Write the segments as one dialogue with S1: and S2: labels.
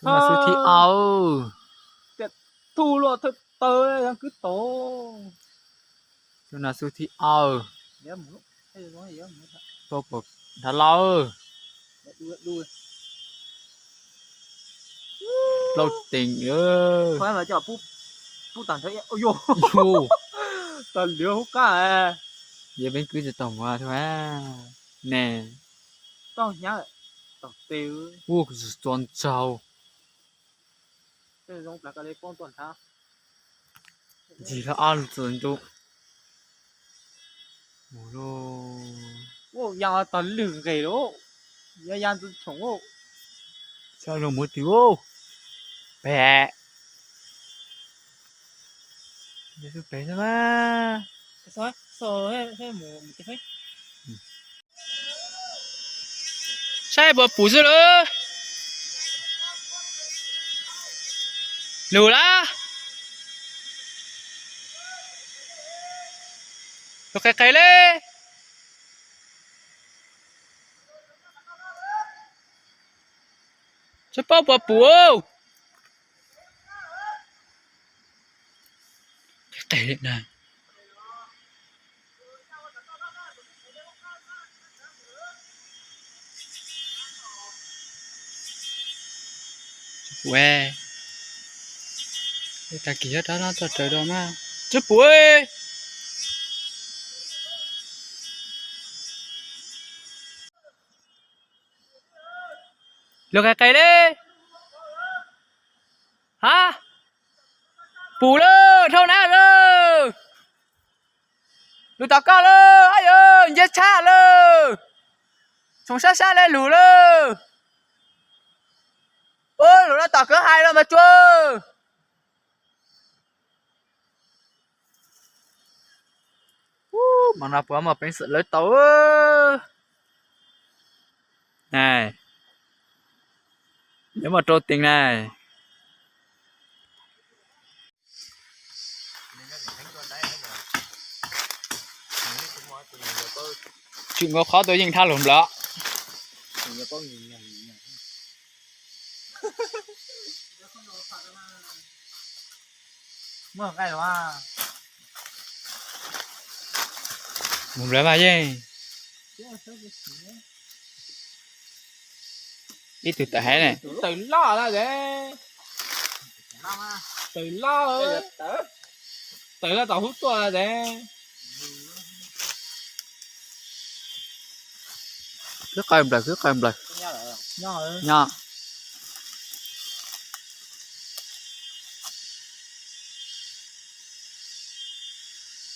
S1: Chúng là siêu thị áo.
S2: Thu luôn thôi tớ đang cứ tố.
S1: Chúng là siêu thị áo.
S2: Nhớ một lúc. Hay là nói gì đó.
S1: Bột bột đã lâu.
S2: Đuôi.
S1: Lâu tình ơ.
S2: Thôi mà cho bút tàn thấy. Ôi dồi.
S1: Yêu.
S2: Tàn liêu hút cả à.
S1: Giờ bên cứจะtổng hòa thôi á. Nè.
S2: Tao nhá. Tao tiêu.
S1: Ủa cái gì toàn trâu.
S2: Thế là giống là cái con toàn thá.
S1: Gì là ăn chuẩn tụ. Ủa lô.
S2: Ủa nhà tao lửng gầy đó. Nhà tao chống ổ.
S1: Sao rồi mới tiêu ô. Bẹ. Giờ tôi bẹ thôi mà.
S2: Sao hết một cái phách.
S1: Sao bờ phủ rồi đó. Lù lá. Nó cái lên. Sao bao bờ phủ ô. Cái lên này. Quê. Ta kia đó nó trời đó mà. Chú bụi. Lục cái đi. Hả? Bù lơ, thâu nè lơ. Lục tao co lơ, ai ơi, chết cha lơ. Chúng xa lên lù lơ. Ôi, lục nó tao cỡ hai lơ mà chua. Mà nó bữa mà bánh sự lấy tấu. Này. Nếu mà trô tình này. Chuyện có khó tôi nhìn tha lùm lọ.
S2: Mở cái đó à.
S1: Lùm lọ mà gì. Đi từ tại này.
S2: Từ lo ra để. Từ lo ơi. Từ là tao hút tua ra để.
S1: Cứ coi em lại. Nha.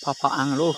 S1: Phá ăn luôn.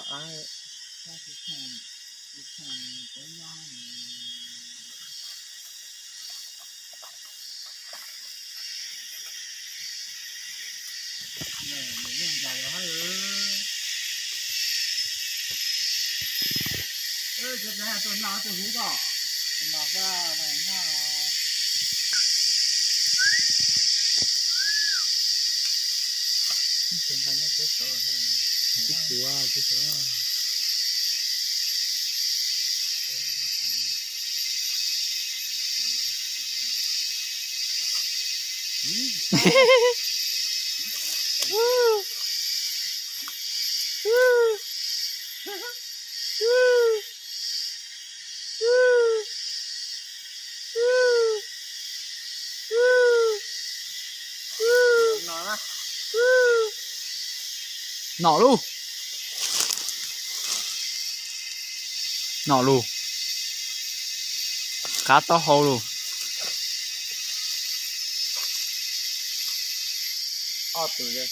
S1: Nọ luôn. Cá to hô luôn.
S2: Từ đây.